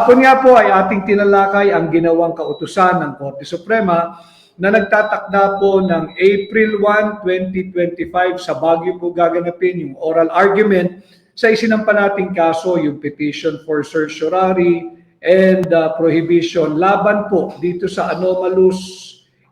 Kahapon nga po ay ating tinalakay ang ginawang kautusan ng Korte Suprema na nagtatakda po ng April 1, 2025 sa Baguio po gaganapin yung oral argument sa isinampa nating kaso, yung petition for certiorari and prohibition laban po dito sa anomalous,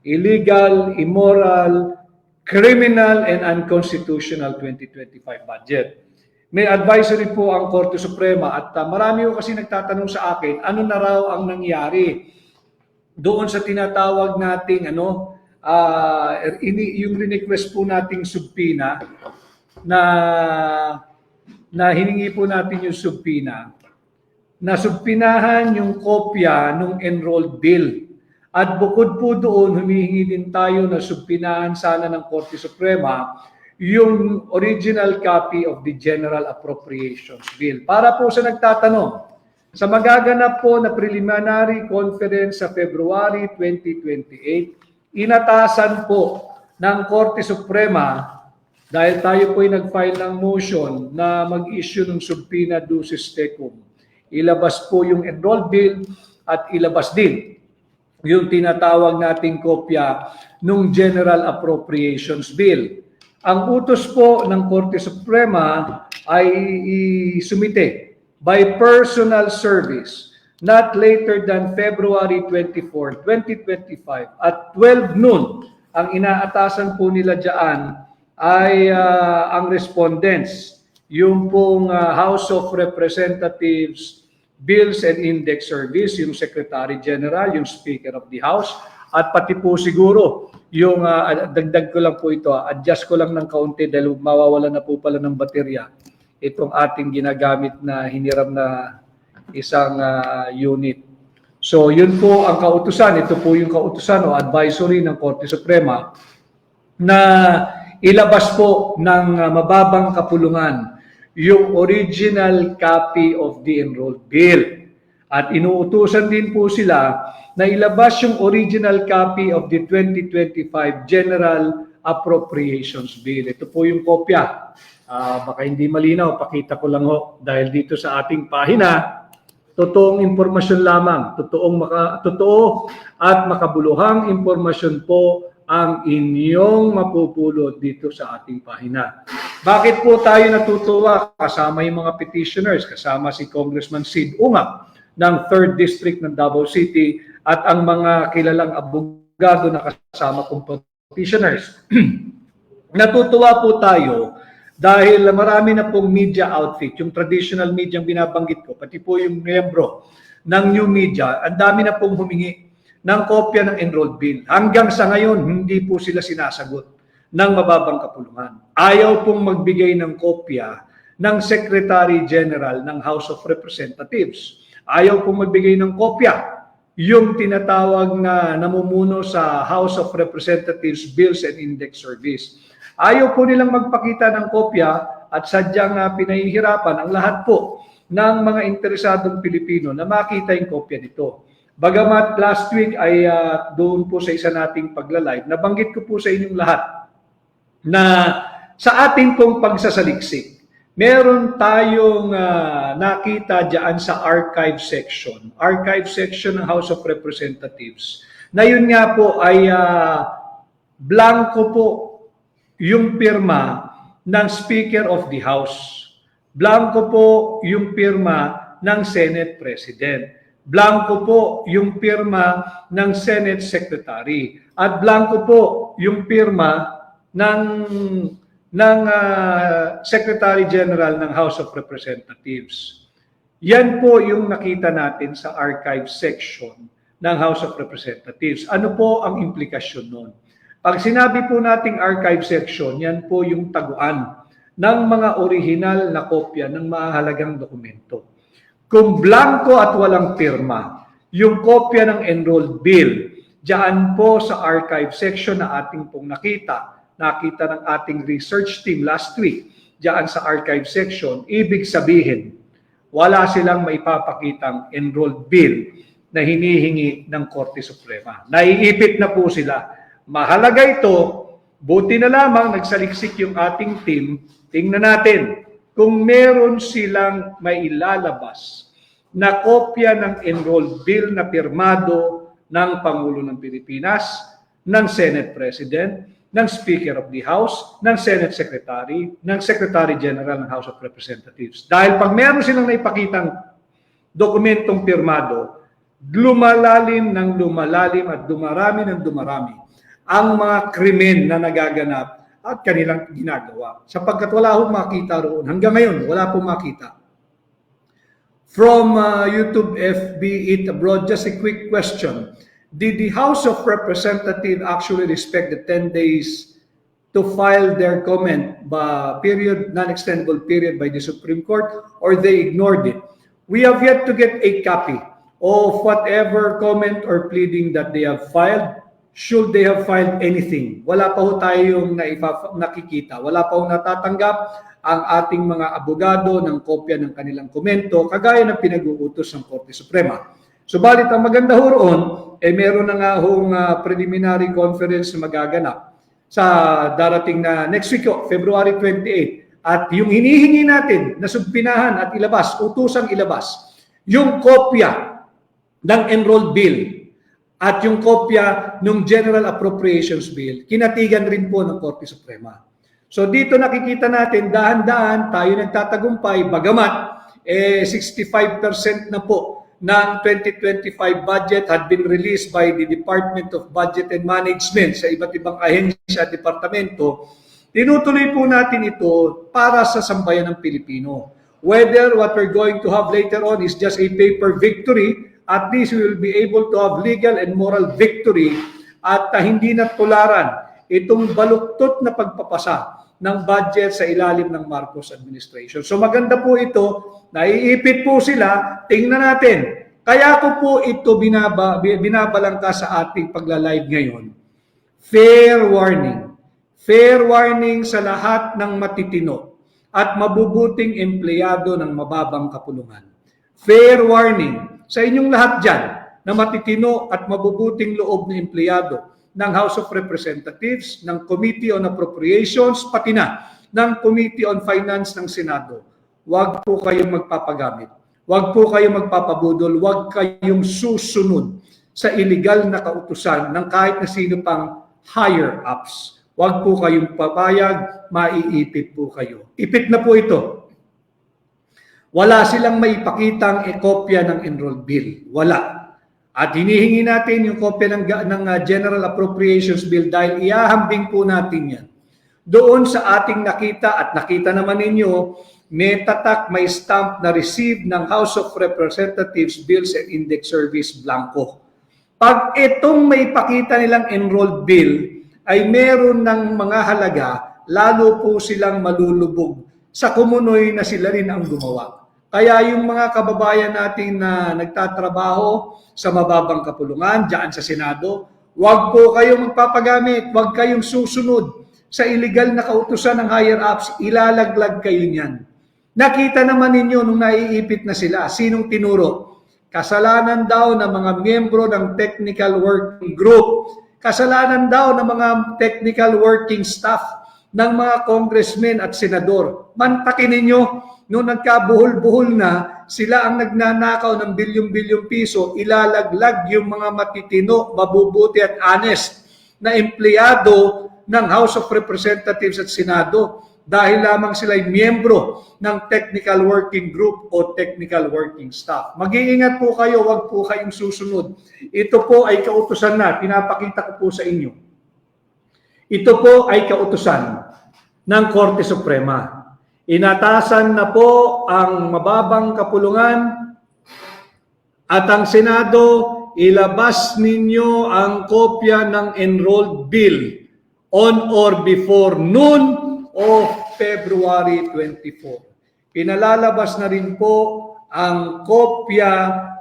illegal, immoral, criminal, and unconstitutional 2025 budget. May advisory po ang Korte Suprema at marami po kasi nagtatanong sa akin, ano na raw ang nangyari doon sa tinatawag nating yung request po nating subpoena na hiningi po natin yung subpoena na subpinahan yung kopya ng enrolled bill. At bukod po doon, humihingi din tayo na subpinahan sana ng Korte Suprema yung original copy of the General Appropriations Bill. Para po sa nagtatanong, sa magaganap po na preliminary conference sa February 2028, inatasan po ng Korte Suprema dahil tayo po ay nag-file ng motion na mag-issue ng subpoena ducis tecum. Ilabas po yung enrolled bill at ilabas din yung tinatawag nating kopya ng General Appropriations Bill. Ang utos po ng Korte Suprema ay isumite by personal service not later than February 24, 2025 at 12 noon. Ang inaatasan po nila dyan ay ang respondents, yung pong House of Representatives Bills and Index Service, yung Secretary General, yung Speaker of the House, at pati po siguro yung dagdag ko lang po ito, adjust ko lang ng kaunti dahil mawawala na po pala ng baterya itong ating ginagamit na hiniram na isang unit. So yun po ang kautusan, ito po yung kautusan o advisory ng Korte Suprema na ilabas po ng mababang kapulungan yung original copy of the enrolled bill. At inuutusan din po sila na ilabas yung original copy of the 2025 General Appropriations Bill. Ito po yung kopya. Baka hindi malinaw, pakita ko lang ho. Dahil dito sa ating pahina, totoong impormasyon lamang. Totoo at makabuluhang impormasyon po ang inyong mapupulot dito sa ating pahina. Bakit po tayo natutuwa? Kasama yung mga petitioners, kasama si Congressman Sid Ungap ng 3rd District ng Davao City at ang mga kilalang abogado na kasama kong petitioners. Natutuwa po tayo dahil marami na pong media outfit, yung traditional media ang binabanggit ko, pati po yung miyembro ng new media, ang dami na pong humingi ng kopya ng enrolled bill. Hanggang sa ngayon, hindi po sila sinasagot ng mababang kapulungan. Ayaw pong magbigay ng kopya ng Secretary General ng House of Representatives. Ayaw pong magbigay ng kopya yung tinatawag na namumuno sa House of Representatives Bills and Index Service. Ayaw po nilang magpakita ng kopya at sadyang pinahihirapan ang lahat po ng mga interesadong Pilipino na makita yung kopya nito. Bagamat last week ay doon po sa isa nating pagla-live, nabanggit ko po sa inyong lahat na sa ating pong pagsasaliksik, meron tayong nakita dyan sa archive section ng House of Representatives. Na yun nga po ay blanco po yung pirma ng Speaker of the House. Blanco po yung pirma ng Senate President. Blanco po yung pirma ng Senate Secretary. At blanco po yung pirma ng Secretary General ng House of Representatives. Yan po yung nakita natin sa archive section ng House of Representatives. Ano po ang implikasyon nun? Pag sinabi po nating archive section, yan po yung taguan ng mga original na kopya ng mahalagang dokumento. Kung blanco at walang pirma, yung kopya ng enrolled bill, diyan po sa archive section na ating pong nakita ng ating research team last week, diyan sa archive section, ibig sabihin, wala silang maipapakitang enrolled bill na hinihingi ng Korte Suprema. Naiipit na po sila. Mahalaga ito, buti na lamang nagsaliksik yung ating team, tingnan natin kung meron silang mailalabas na kopya ng enrolled bill na pirmado ng Pangulo ng Pilipinas, ng Senate President, ng Speaker of the House, ng Senate Secretary, ng Secretary General ng House of Representatives. Dahil pag meron silang naipakitang dokumentong pirmado, lumalalim at dumarami ng dumarami ang mga krimen na nagaganap at kanilang ginagawa. Sapagkat wala akong makita roon. Hanggang ngayon, wala pong makita. From YouTube FB Eat Abroad, just a quick question. Did the House of Representatives actually respect the 10 days to file their comment non-extendable period by the Supreme Court, or they ignored it? We have yet to get a copy of whatever comment or pleading that they have filed. Should they have filed anything? Wala pa ho tayong nakikita. Wala pa ho natatanggap ang ating mga abogado ng kopya ng kanilang komento, kagaya ng pinag-uutos ng Korte Suprema. Subalit ang maganda ho roon, meron na nga hong preliminary conference na magaganap sa darating na next week, February 28. At yung hinihingi natin na subpinahan at ilabas, utusang ilabas, yung kopya ng enrolled bill at yung kopya ng General Appropriations Bill, kinatigan rin po ng Korte Suprema. So dito nakikita natin, dahan-dahan tayo nagtatagumpay, bagamat 65% na po ng 2025 budget had been released by the Department of Budget and Management sa iba't ibang ahensya at departamento. Tinutuloy po natin ito para sa sambayan ng Pilipino. Whether what we're going to have later on is just a paper victory, at least we will be able to have legal and moral victory at hindi na tularan itong baluktot na pagpapasa ng budget sa ilalim ng Marcos administration. So maganda po ito, naiipit po sila, tingnan natin. Kaya ko po ito binabalangka sa ating pagla-live ngayon. Fair warning. Fair warning sa lahat ng matitino at mabubuting empleyado ng mababang kapulungan. Fair warning sa inyong lahat dyan na matitino at mabubuting loob na empleyado ng House of Representatives, ng Committee on Appropriations, pati na ng Committee on Finance ng Senado. Huwag po kayong magpapagamit. Huwag po kayong magpapabudol. Huwag kayong susunod sa illegal na kautusan ng kahit na sino pang higher-ups. Huwag po kayong papayag, maiipit po kayo. Ipit na po ito. Wala silang maipakitang kopya ng enrolled bill. Wala. At hinihingi natin yung kopya ng General Appropriations Bill dahil iahambing po natin yan. Doon sa ating nakita at nakita naman ninyo, may tatak, may stamp na receive ng House of Representatives Bills and Index Service blanco. Pag itong may pakita nilang enrolled bill ay meron ng mga halaga, lalo po silang malulubog sa kumunoy na sila rin ang gumawa. Kaya yung mga kababayan natin na nagtatrabaho sa mababang kapulungan, dyan sa Senado, huwag po kayong magpapagamit, huwag kayong susunod sa illegal na kautusan ng higher-ups, ilalaglag kayo niyan. Nakita naman ninyo nung naiipit na sila, sinong tinuro? Kasalanan daw ng mga miyembro ng technical working group, kasalanan daw ng mga technical working staff ng mga congressmen at senador. Mantakin ninyo, nung nagkabuhol-buhol na, sila ang nagnanakaw ng bilyong-bilyong piso, ilalaglag yung mga matitino, mabubuti at honest na empleyado ng House of Representatives at Senado dahil lamang sila ay miyembro ng technical working group o technical working staff. Mag-iingat po kayo, wag po kayong susunod. Ito po ay kautusan na, pinapakita ko po sa inyo. Ito po ay kautusan ng Korte Suprema. Inatasan na po ang mababang kapulungan at ang Senado, ilabas ninyo ang kopya ng enrolled bill on or before noon of February 24. Pinalalabas na rin po ang kopya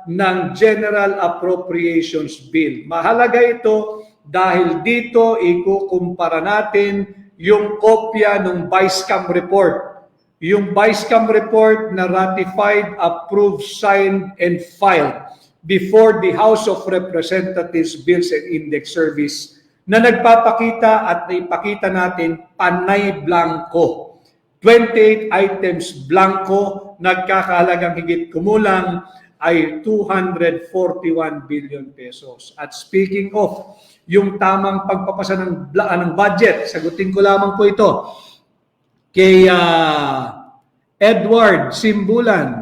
ng General Appropriations Bill. Mahalaga ito dahil dito ikukumpara natin yung kopya ng Vice-Cam report. Yung Vice-Cam report na ratified, approved, signed, and filed before the House of Representatives Bills and Index Service na nagpapakita at naipakita natin panay blanco. 28 items blanco, nagkakahalagang higit kumulang ay 241 billion pesos. At speaking of yung tamang pagpapasa ng budget, sagutin ko lamang po ito kay Edward Simbulan.